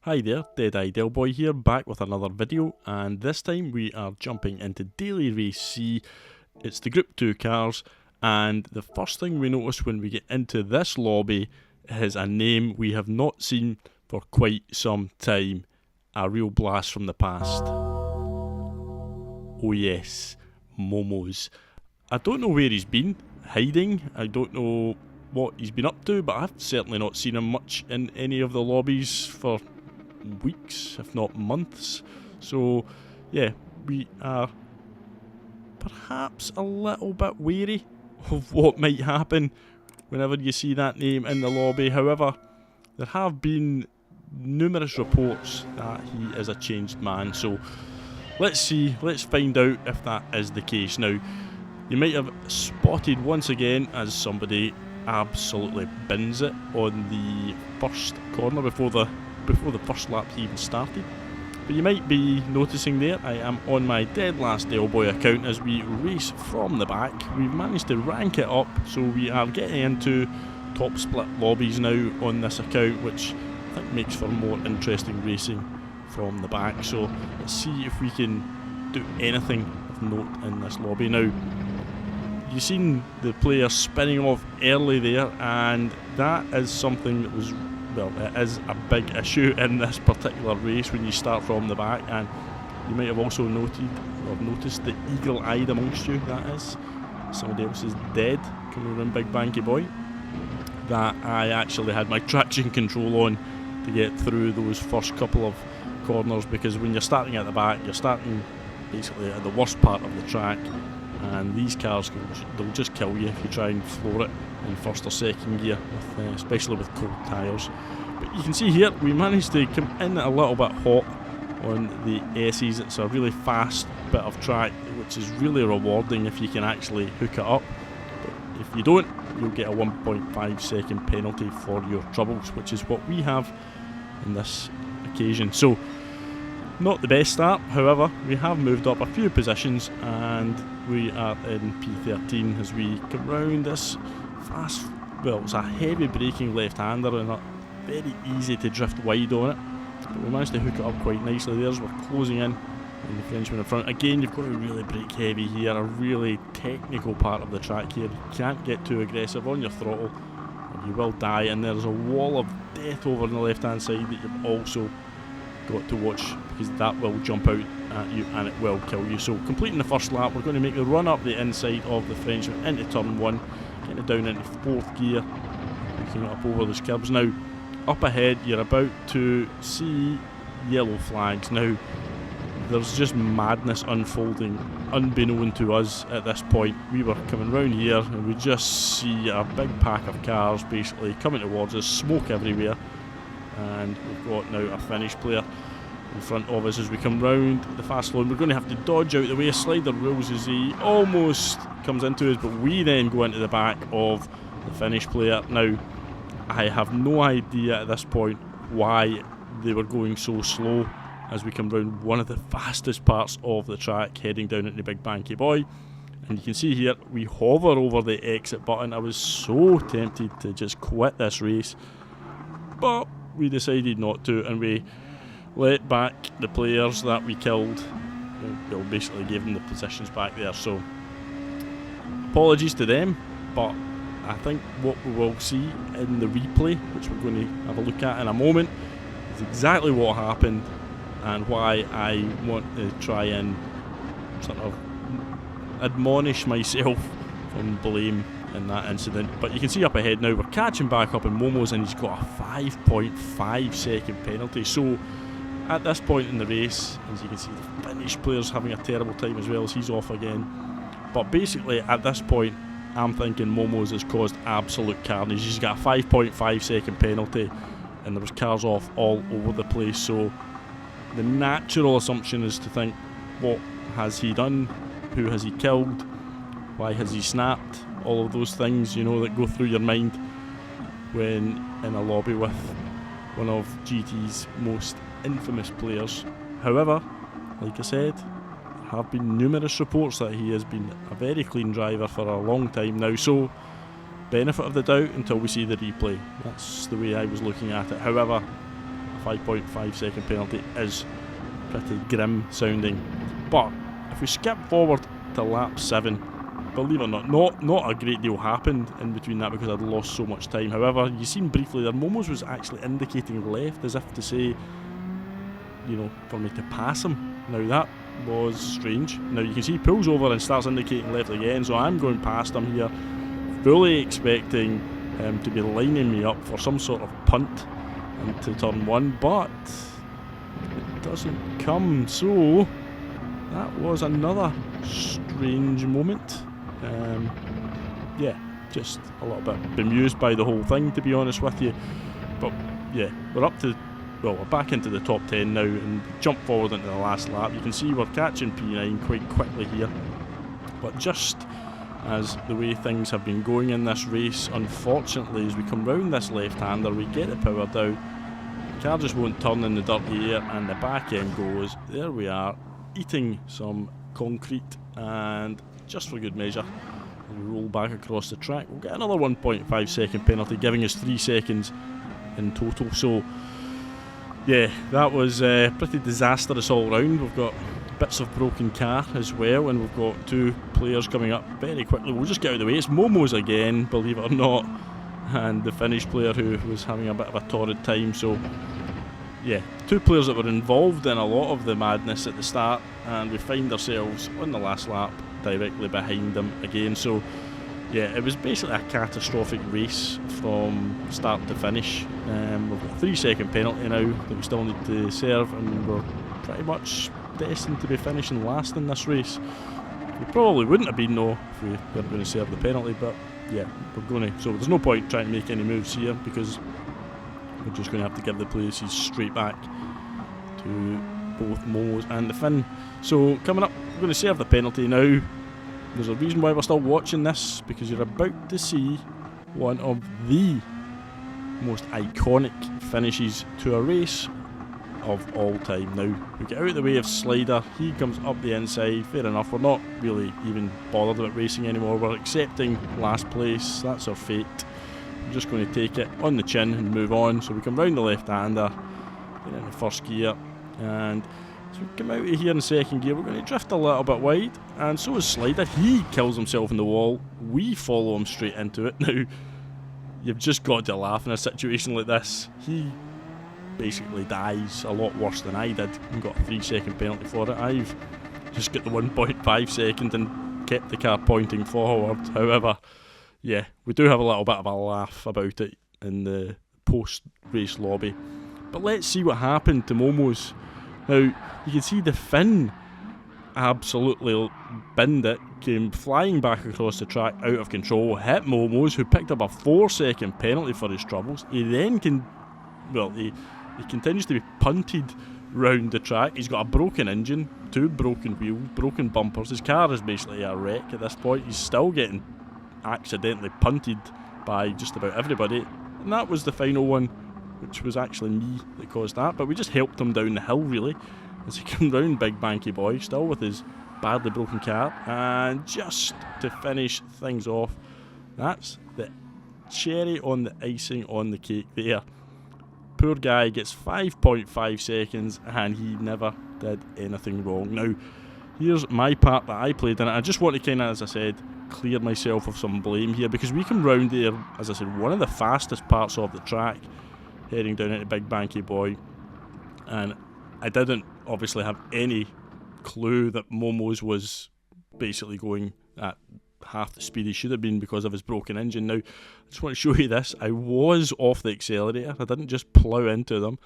Hi there, Deadeye Delboy here, back with another video, and this time we are jumping into Daily Race C. It's the Group 2 cars, and the first thing we notice when we get into this lobby is a name we have not seen for quite some time. A real blast from the past. Oh yes, Momoz. I don't know where he's been, hiding. I don't know what he's been up to, but I've certainly not seen him much in any of the lobbies for weeks, if not months. So yeah, we are perhaps a little bit wary of what might happen whenever you see that name in the lobby. However, there have been numerous reports that he is a changed man, so let's find out if that is the case. Now, you might have spotted once again as somebody absolutely bins it on the first corner before the first lap even started. But you might be noticing there, I am on my dead last Delboy account as we race from the back. We've managed to rank it up, so we are getting into top split lobbies now on this account, which I think makes for more interesting racing from the back. So let's see if we can do anything of note in this lobby. Now, you've seen the player spinning off early there, and that is something that was, well, it is a big issue in this particular race when you start from the back. And you might have also noticed the eagle-eyed amongst you, that is. Somebody else is dead coming around Big Banky Boy. That I actually had my traction control on to get through those first couple of corners, because when you're starting at the back, you're starting basically at the worst part of the track, and these cars, they'll just kill you if you try and floor it in first or second gear, especially with cold tyres. But you can see here, we managed to come in a little bit hot on the S's. It's a really fast bit of track, which is really rewarding if you can actually hook it up. But if you don't, you'll get a 1.5 second penalty for your troubles, which is what we have in this occasion. So, not the best start, however, we have moved up a few positions and we are in P13 as we come round this fast, well, it's a heavy braking left-hander and very easy to drift wide on it, but we managed to hook it up quite nicely there as we're closing in on the Frenchman in front. Again, you've got to really brake heavy here, a really technical part of the track here. You can't get too aggressive on your throttle or you will die, and there's a wall of death over on the left-hand side that you've also got to watch, because that will jump out at you and it will kill you. So completing the first lap, we're going to make the run up the inside of the Frenchman into turn 1, getting it down into 4th gear, looking up over those curbs. Now, up ahead, you're about to see yellow flags. Now, there's just madness unfolding unbeknown to us at this point. We were coming round here and we just see a big pack of cars basically coming towards us, smoke everywhere, and we've got now a Finnish player in front of us as we come round the fast lane. We're going to have to dodge out the way, slide the rules as he almost comes into us, but we then go into the back of the Finnish player. Now, I have no idea at this point why they were going so slow as we come round one of the fastest parts of the track, heading down into Big Banky Boy. And you can see here, we hover over the exit button. I was so tempted to just quit this race, but we decided not to, and we let back the players that we killed. We'll basically gave them the positions back there, so apologies to them, but I think what we will see in the replay, which we're going to have a look at in a moment, is exactly what happened and why I want to try and sort of admonish myself from blame in that incident. But you can see up ahead now, we're catching back up in Momoz, and he's got a 5.5 second penalty. So at this point in the race, as you can see, the Finnish player's having a terrible time as well as he's off again. But basically at this point, I'm thinking Momoz has caused absolute carnage. He's got a 5.5 second penalty and there was cars off all over the place. So the natural assumption is to think, what has he done? Who has he killed? Why has he snapped? All of those things, you know, that go through your mind when in a lobby with one of GT's most infamous players. However, like I said, there have been numerous reports that he has been a very clean driver for a long time now, so benefit of the doubt until we see the replay. That's the way I was looking at it. However, 5.5 second penalty is pretty grim sounding. But if we skip forward to lap 7, believe it or not a great deal happened in between that because I'd lost so much time. However, you seen briefly there, Momoz was actually indicating left as if to say, you know, for me to pass him. Now that was strange. Now you can see he pulls over and starts indicating left again, so I'm going past him here, fully expecting him to be lining me up for some sort of punt into turn 1, but it doesn't come, so that was another strange moment. Yeah, just a little bit bemused by the whole thing, to be honest with you. But yeah, we're back into the top 10 now and jump forward into the last lap. You can see we're catching P9 quite quickly here. But just as the way things have been going in this race, unfortunately, as we come round this left-hander, we get the power down. The car just won't turn in the dirty air and the back end goes. There we are, eating some concrete, and just for good measure, we roll back across the track. We'll get another 1.5 second penalty, giving us 3 seconds in total. So yeah, that was pretty disastrous all round. We've got bits of broken car as well, and we've got 2 players coming up very quickly. We'll just get out of the way. It's Momoz again, believe it or not, and the Finnish player who was having a bit of a torrid time. So yeah, 2 players that were involved in a lot of the madness at the start, and we find ourselves on the last lap directly behind them again. So yeah, it was basically a catastrophic race from start to finish. We've got a 3 second penalty now that we still need to serve, and we're pretty much destined to be finishing last in this race. We probably wouldn't have been though if we weren't going to serve the penalty, but yeah, we're going to. So there's no point trying to make any moves here because we're just going to have to give the places straight back to both Momoz and the Finn. So coming up, we're going to serve the penalty now. There's a reason why we're still watching this, because you're about to see one of the most iconic finishes to a race of all time. Now, we get out of the way of Slider, he comes up the inside, fair enough, we're not really even bothered about racing anymore, we're accepting last place, that's our fate. We're just going to take it on the chin and move on. So we come round the left-hander, get in the first gear, and as we come out of here in second gear, we're going to drift a little bit wide, and so is Slider. He kills himself in the wall, we follow him straight into it. Now, you've just got to laugh in a situation like this. He basically dies a lot worse than I did and got a 3 second penalty for it. I've just got the 1.5 second and kept the car pointing forward. However, yeah, we do have a little bit of a laugh about it in the post-race lobby. But let's see what happened to Momoz. Now, you can see the Finn absolutely binned it, came flying back across the track out of control, hit Momoz, who picked up a 4 second penalty for his troubles. He then he continues to be punted round the track. He's got a broken engine, 2 broken wheels, broken bumpers. His car is basically a wreck at this point. He's still getting accidentally punted by just about everybody, and that was the final one, which was actually me that caused that. But we just helped him down the hill really as he came round Big Banky Boy, still with his badly broken car. And just to finish things off, that's the cherry on the icing on the cake there. Poor guy gets 5.5 seconds and he never did anything wrong. Now, here's my part that I played in it. I just want to kind of, as I said, clear myself of some blame here, because we come round there, as I said, one of the fastest parts of the track, heading down into Big Banky Boy, and I didn't obviously have any clue that Momoz was basically going at half the speed he should have been because of his broken engine. Now, I just want to show you this. I was off the accelerator. I didn't just plough into them.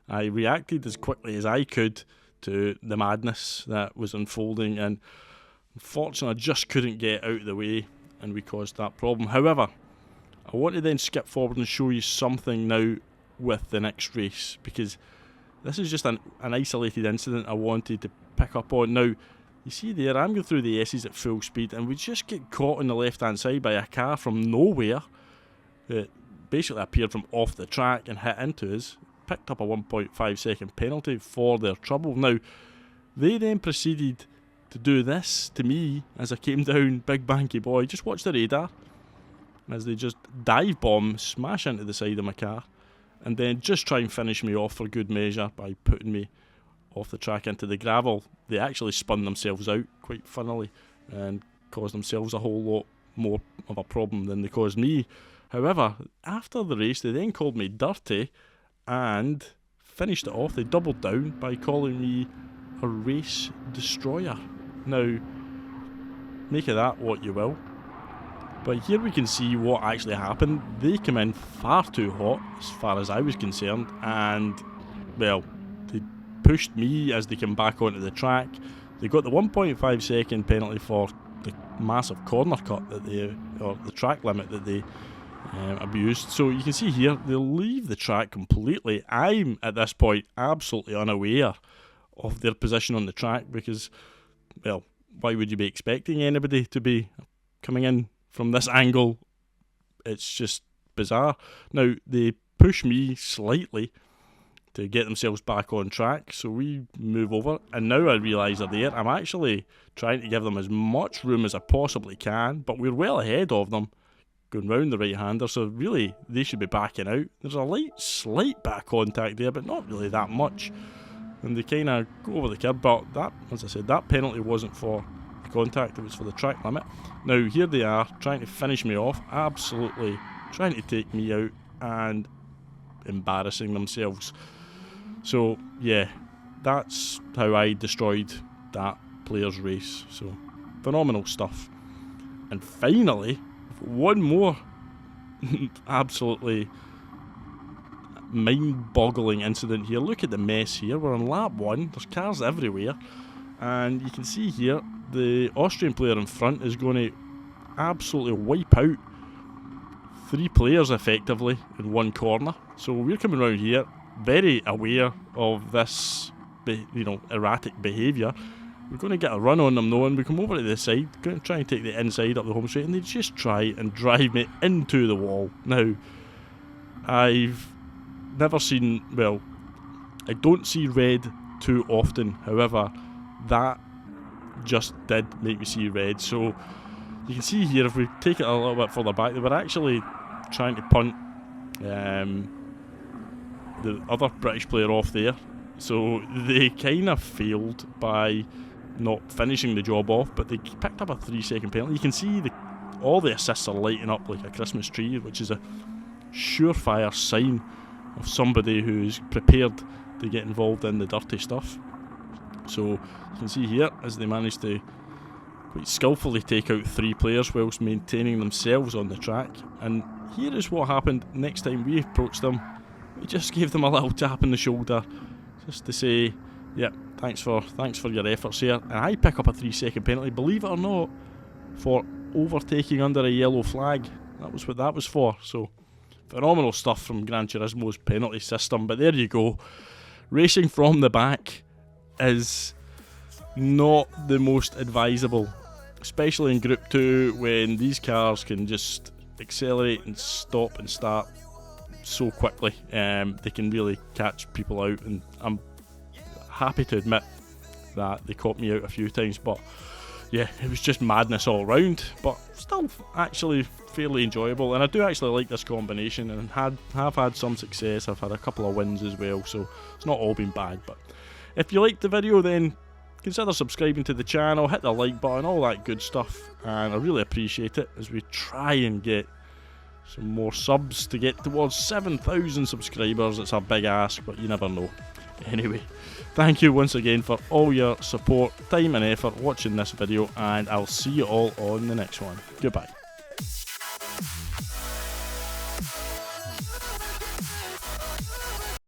I reacted as quickly as I could to the madness that was unfolding, and unfortunately I just couldn't get out of the way, and we caused that problem. However, I want to then skip forward and show you something now with the next race, because this is just an isolated incident I wanted to pick up on. Now, you see there, I'm going through the S's at full speed, and we just get caught on the left-hand side by a car from nowhere that basically appeared from off the track and hit into us, picked up a 1.5 second penalty for their trouble. Now, they then proceeded to do this to me as I came down Big Banky Boy. Just watch the radar as they just dive bomb, smash into the side of my car, and then just try and finish me off for good measure by putting me off the track into the gravel. They actually spun themselves out quite funnily and caused themselves a whole lot more of a problem than they caused me. However, after the race, they then called me dirty and finished it off. They doubled down by calling me a race destroyer. Now, make of that what you will. But here we can see what actually happened. They came in far too hot as far as I was concerned, and, well, they pushed me as they came back onto the track. They got the 1.5 second penalty for the massive corner cut that they, or the track limit that they abused. So you can see here, they'll leave the track completely. I'm, at this point, absolutely unaware of their position on the track because, well, why would you be expecting anybody to be coming in from this angle? It's just bizarre. Now, they push me slightly to get themselves back on track, so we move over, and now I realise they're there. I'm actually trying to give them as much room as I possibly can, but we're well ahead of them going round the right-hander, so really they should be backing out. There's a slight back contact there, but not really that much, and they kind of go over the curb. But that, as I said, that penalty wasn't for the contact, it was for the track limit. Now here they are trying to finish me off, absolutely trying to take me out and embarrassing themselves. So yeah, that's how I destroyed that player's race. So phenomenal stuff. And finally, one more absolutely mind-boggling incident here. Look at the mess here. We're on lap 1, there's cars everywhere, and you can see here the Austrian player in front is going to absolutely wipe out 3 players effectively in one corner. So we're coming around here very aware of this, erratic behaviour. We're going to get a run on them though, and we come over to the side, going to try and take the inside up the home straight, and they just try and drive me into the wall. Now, I've never seen, well, I don't see red too often, however, that just did make me see red. So you can see here, if we take it a little bit further back, they were actually trying to punt the other British player off there, so they kind of failed by not finishing the job off, but they picked up a 3-second penalty. You can see all the assists are lighting up like a Christmas tree, which is a surefire sign of somebody who's prepared to get involved in the dirty stuff. So you can see here, as they managed to quite skillfully take out 3 players whilst maintaining themselves on the track. And here is what happened next time we approached them. We just gave them a little tap on the shoulder, just to say, yep, thanks for your efforts here. And I pick up a 3-second penalty, believe it or not, for overtaking under a yellow flag. That was what that was for. So phenomenal stuff from Gran Turismo's penalty system. But there you go, racing from the back is not the most advisable, especially in Group 2 when these cars can just accelerate and stop and start so quickly. They can really catch people out, and I'm happy to admit that they caught me out a few times. But yeah, it was just madness all round, but still actually fairly enjoyable, and I do actually like this combination, and have had some success. I've had a couple of wins as well, so it's not all been bad. But if you liked the video, then consider subscribing to the channel, hit the like button, all that good stuff, and I really appreciate it as we try and get some more subs to get towards 7,000 subscribers. It's a big ask, but you never know. Anyway, thank you once again for all your support, time and effort watching this video, and I'll see you all on the next one. Goodbye.